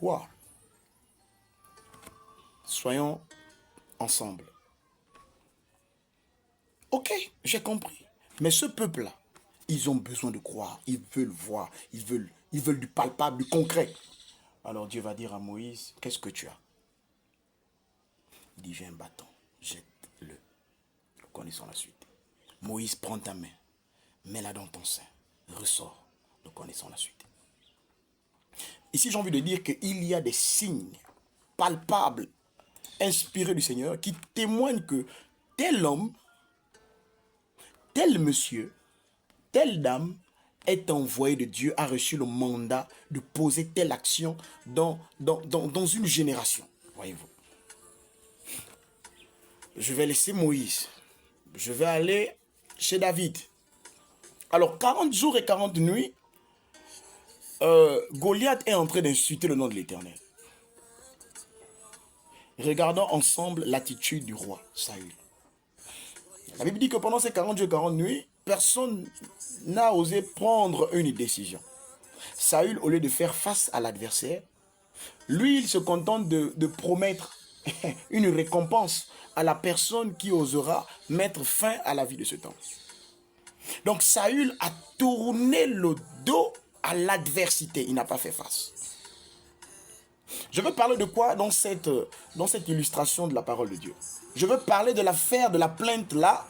croire. Soyons ensemble. Ok, j'ai compris. Mais ce peuple-là, ils ont besoin de croire. Ils veulent voir. Ils veulent du palpable, du concret. Alors Dieu va dire à Moïse, qu'est-ce que tu as? Il dit, j'ai un bâton. Jette-le. Nous connaissons la suite. Moïse, prends ta main. Mets-la dans ton sein. Ressors. Nous connaissons la suite. Ici, j'ai envie de dire qu'il y a des signes palpables, inspirés du Seigneur, qui témoignent que tel homme, tel monsieur, telle dame est envoyé de Dieu, a reçu le mandat de poser telle action dans une génération. Voyez-vous. Je vais laisser Moïse. Je vais aller chez David. Alors, 40 jours et 40 nuits, Goliath est en train d'insulter le nom de l'Éternel. Regardons ensemble l'attitude du roi Saül. La Bible dit que pendant ces 40 jours et 40 nuits, personne n'a osé prendre une décision. Saül, au lieu de faire face à l'adversaire, lui, il se contente de promettre une récompense à la personne qui osera mettre fin à la vie de cet homme. Donc Saül a tourné le dos à l'adversité. Il n'a pas fait face. Je veux parler de quoi dans cette illustration de la parole de Dieu? Je veux parler de l'affaire de la plainte là,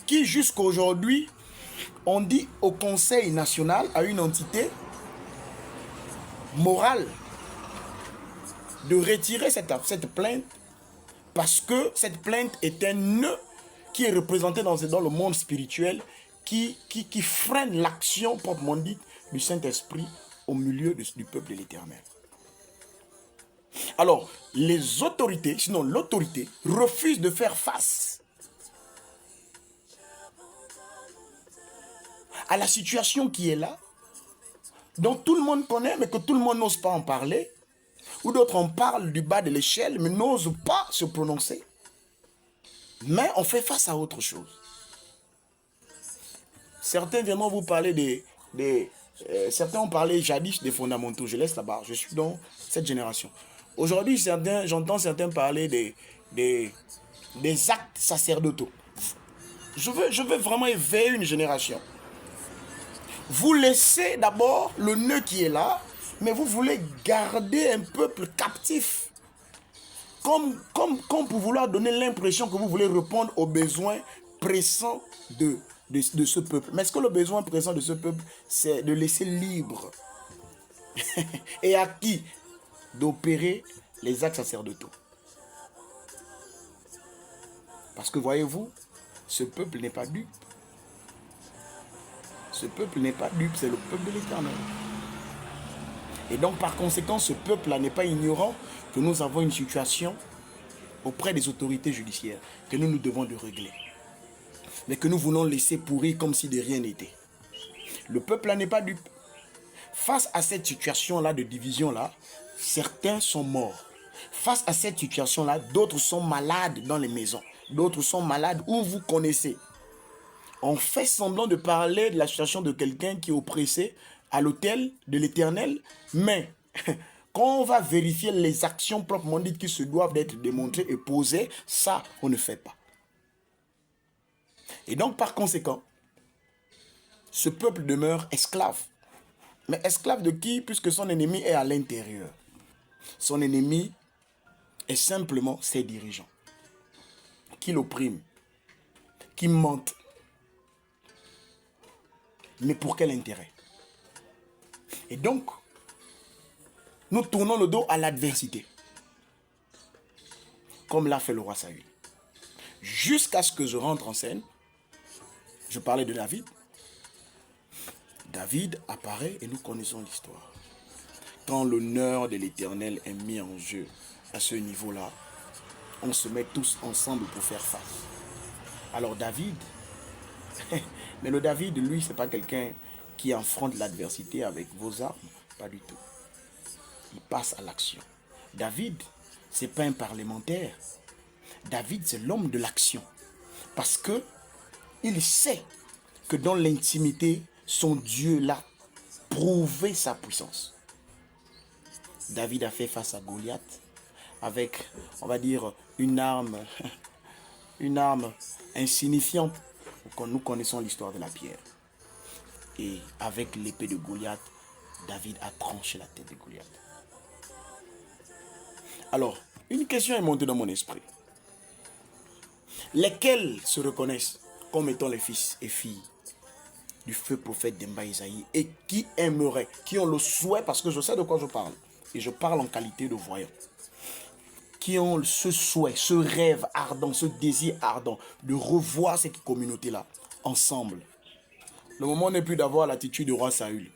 qui jusqu'à aujourd'hui, on dit au Conseil national, à une entité morale, de retirer cette plainte, parce que cette plainte est un nœud qui est représenté dans le monde spirituel, qui freine l'action proprement dite du Saint-Esprit au milieu du peuple de l'Éternel. Alors, les autorités, sinon l'autorité, refuse de faire face à la situation qui est là, dont tout le monde connaît, mais que tout le monde n'ose pas en parler, ou d'autres en parlent du bas de l'échelle, mais n'osent pas se prononcer. Mais on fait face à autre chose. Certains viendront vous parler certains ont parlé jadis des fondamentaux. Je laisse là-bas, je suis dans cette génération. Aujourd'hui, j'entends certains parler des actes sacerdotaux. Je veux vraiment éveiller une génération. Vous laissez d'abord le nœud qui est là, mais vous voulez garder un peuple captif. Comme pour vouloir donner l'impression que vous voulez répondre aux besoins pressants de ce peuple. Mais est-ce que le besoin pressant de ce peuple, c'est de laisser libre et à qui d'opérer les actes sacerdotaux? Parce que voyez-vous, ce peuple n'est pas dupe. Ce peuple n'est pas dupe, c'est le peuple de l'Éternel. Et donc par conséquent, ce peuple-là n'est pas ignorant que nous avons une situation auprès des autorités judiciaires que nous devons de régler. Mais que nous voulons laisser pourrir comme si de rien n'était. Le peuple-là n'est pas dupe. Face à cette situation-là de division-là, certains sont morts. Face à cette situation-là, d'autres sont malades dans les maisons. D'autres sont malades où vous connaissez. On fait semblant de parler de la situation de quelqu'un qui est oppressé à l'autel de l'Éternel, mais quand on va vérifier les actions proprement dites qui se doivent d'être démontrées et posées, ça, on ne fait pas. Et donc, par conséquent, ce peuple demeure esclave. Mais esclave de qui? Puisque son ennemi est à l'intérieur. Son ennemi est simplement ses dirigeants, qui l'oppriment, qui mentent. Mais pour quel intérêt? Et donc, nous tournons le dos à l'adversité, comme l'a fait le roi Saül. Jusqu'à ce que je rentre en scène, je parlais de David. David apparaît et nous connaissons l'histoire. Quand l'honneur de l'Éternel est mis en jeu à ce niveau-là, on se met tous ensemble pour faire face. Alors David, mais le David, lui, c'est pas quelqu'un qui affronte l'adversité avec vos armes, pas du tout. Il passe à l'action. David, c'est pas un parlementaire. David, c'est l'homme de l'action. Parce que il sait que dans l'intimité, son Dieu l'a prouvé sa puissance. David a fait face à Goliath avec, on va dire, une arme insignifiante. Nous connaissons l'histoire de la pierre. Et avec l'épée de Goliath, David a tranché la tête de Goliath. Alors, une question est montée dans mon esprit. Lesquels se reconnaissent comme étant les fils et filles du feu prophète d'Emba Isaïe et qui aimeraient, qui ont le souhait, parce que je sais de quoi je parle, et je parle en qualité de voyant, qui ont ce souhait, ce rêve ardent, ce désir ardent de revoir cette communauté-là ensemble. Le moment n'est plus d'avoir l'attitude du roi Saül.